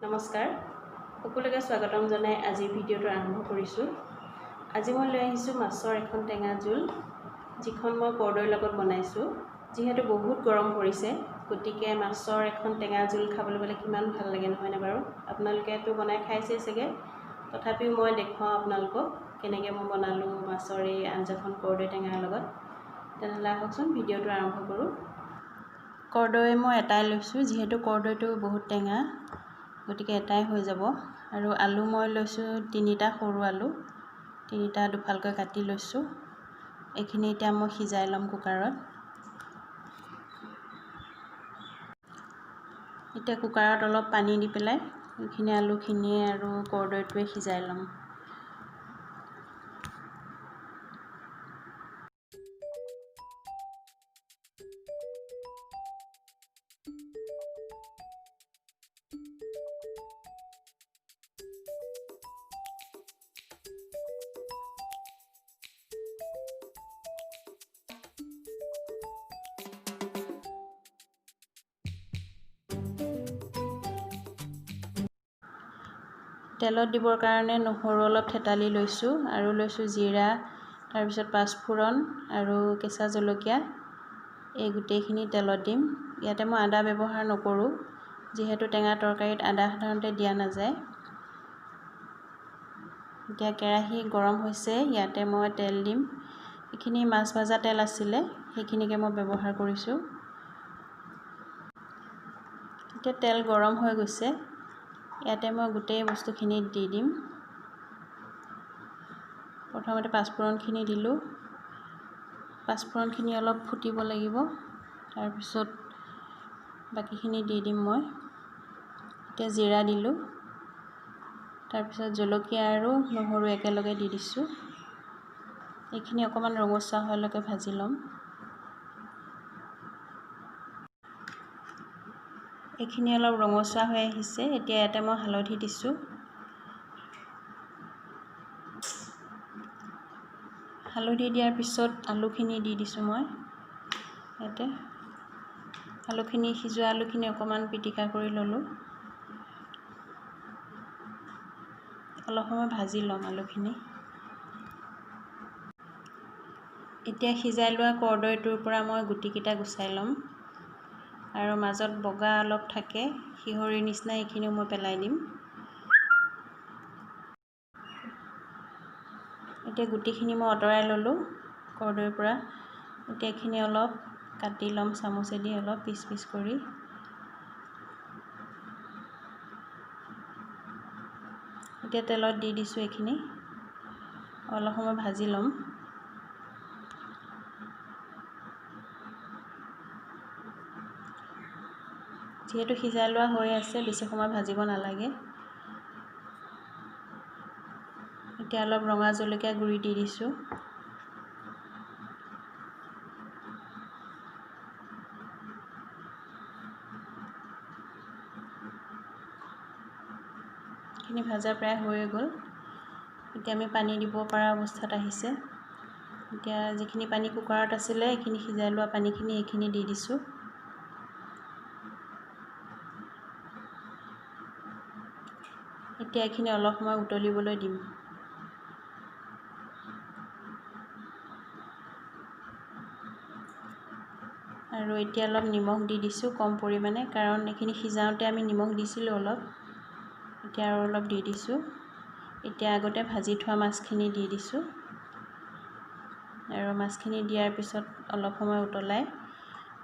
নমস্কাৰ সকলোকে স্বাগতম জনাই আজি ভিডিঅ'টো আৰম্ভ কৰিছোঁ। আজি মই লৈ আহিছোঁ মাছৰ এখন টেঙা জোল, যিখন মই কৰ্দৈৰ লগত বনাইছোঁ। যিহেতু বহুত গৰম পৰিছে, গতিকে মাছৰ এখন টেঙা জোল খাবলৈ পালে কিমান ভাল লাগে নহয়নে বাৰু? আপোনালোকেতো বনাই খাইছে চাগে, তথাপিও মই দেখুৱাওঁ আপোনালোকক কেনেকৈ মই বনালোঁ মাছৰ এই আঞ্জাখন কৰ্দৈ টেঙাৰ লগত। তেনেহ'লে আহকচোন ভিডিঅ'টো আৰম্ভ কৰোঁ। কৰ্দৈ মই এটাই লৈছোঁ, যিহেতু কৰ্দৈটো বহুত টেঙা, গতিকে এটাই হৈ যাব। আৰু আলু মই লৈছোঁ 3টা সৰু আলু, 3টা দুফালকৈ কাটি লৈছোঁ। এইখিনি এতিয়া মই সিজাই ল'ম কুকাৰত। এতিয়া কুকাৰত অলপ পানী দি পেলাই এইখিনি আলুখিনি আৰু কৰ্দৈটোৱে সিজাই ল'ম। তেলত দিবৰ কাৰণে নহৰু অলপ থেতালি লৈছোঁ আৰু লৈছোঁ জিৰা, তাৰপিছত পাঁচফোৰণ আৰু কেঁচা জলকীয়া। এই গোটেইখিনি তেলত দিম। ইয়াতে মই আদা ব্যৱহাৰ নকৰোঁ, যিহেতু টেঙা তৰকাৰীত আদা সাধাৰণতে দিয়া নাযায়। এতিয়া কেৰাহী গৰম হৈছে, ইয়াতে মই তেল দিম। এইখিনি মাছ ভজা তেল আছিলে, সেইখিনিকে মই ব্যৱহাৰ কৰিছোঁ। এতিয়া তেল গৰম হৈ গৈছে, ইয়াতে মই গোটেই বস্তুখিনি দি দিম। প্ৰথমতে পাঁচফোৰণখিনি দিলোঁ। পাঁচফোৰণখিনি অলপ ফুটিব লাগিব, তাৰপিছত বাকীখিনি দি দিম মই। এতিয়া জিৰা দিলোঁ, তাৰপিছত জলকীয়া আৰু নহৰু একেলগে দি দিছোঁ। এইখিনি অকণমান ৰঙচুৱা হোৱালৈকে ভাজি ল'ম। এইখিনি অলপ ৰঙচুৱা হৈ আহিছে, এতিয়া ইয়াতে মই হালধি দিছোঁ। হালধি দিয়াৰ পিছত আলুখিনি দি দিছোঁ মই। ইয়াতে সিজোৱা আলুখিনি অকণমান পিটিকা কৰি ল'লোঁ। অলপ সময় ভাজি ল'ম আলুখিনি। এতিয়া সিজাই লোৱা কৰ্দৈটোৰ পৰা মই গুটিকেইটা গুচাই ল'ম, আৰু মাজত বগা অলপ থাকে শিহৰিৰ নিচিনা, এইখিনিও মই পেলাই দিম। এতিয়া গুটিখিনি মই আঁতৰাই ল'লোঁ কৰ্দৈৰ পৰা। এতিয়া এইখিনি অলপ কাটি ল'ম চামুচেদি, অলপ পিচ পিচ কৰি। এতিয়া তেলত দি দিছোঁ এইখিনি, অলপ সময় ভাজি ল'ম। যিহেতু সিজাই লোৱা হৈ আছে, বেছি সময় ভাজিব নালাগে। এতিয়া অলপ ৰঙা জলকীয়া গুড়ি দি দিছোঁ। এইখিনি ভাজা প্ৰায় হৈ গ'ল। এতিয়া আমি পানী দিব পৰা অৱস্থাত আহিছে। এতিয়া যিখিনি পানী কুকাৰত আছিলে, এইখিনি সিজাই লোৱা পানীখিনি এইখিনি দি দিছোঁ। এতিয়া এইখিনি অলপ সময় উতলিবলৈ দিম। আৰু এতিয়া অলপ নিমখ দি দিছোঁ কম পৰিমাণে, কাৰণ এইখিনি সিজাওঁতে আমি নিমখ দিছিলোঁ অলপ। এতিয়া আৰু অলপ দি দিছোঁ। এতিয়া আগতে ভাজি থোৱা মাছখিনি দি দিছোঁ, আৰু মাছখিনি দিয়াৰ পিছত অলপ সময় উতলাই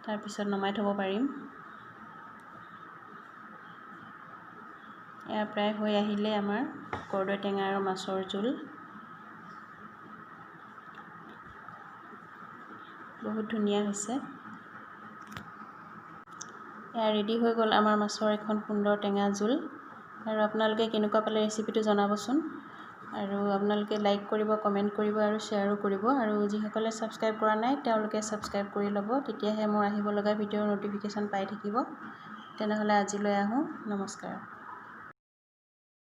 তাৰপিছত নমাই থ'ব পাৰিম। এয়া প্ৰায় হৈ আহিলে আমাৰ কৰ্দৈ টেঙা আৰু মাছৰ জোল। বহুত ধুনীয়া হৈছে। এয়া ৰেডি হৈ গ'ল আমাৰ মাছৰ এখন সুন্দৰ টেঙা জোল। আৰু আপোনালোকে কেনেকুৱা পালে ৰেচিপিটো জনাবচোন। আৰু আপোনালোকে লাইক কৰিব, কমেণ্ট কৰিব আৰু শ্বেয়াৰো কৰিব। আৰু যিসকলে ছাবস্ক্ৰাইব কৰা নাই, তেওঁলোকে ছাবস্ক্ৰাইব কৰি ল'ব, তেতিয়াহে মোৰ আহিব লগা ভিডিঅ'ৰ ন'টিফিকেশ্যন পাই থাকিব। তেনেহ'লে আজিলৈ আহোঁ, নমস্কাৰ।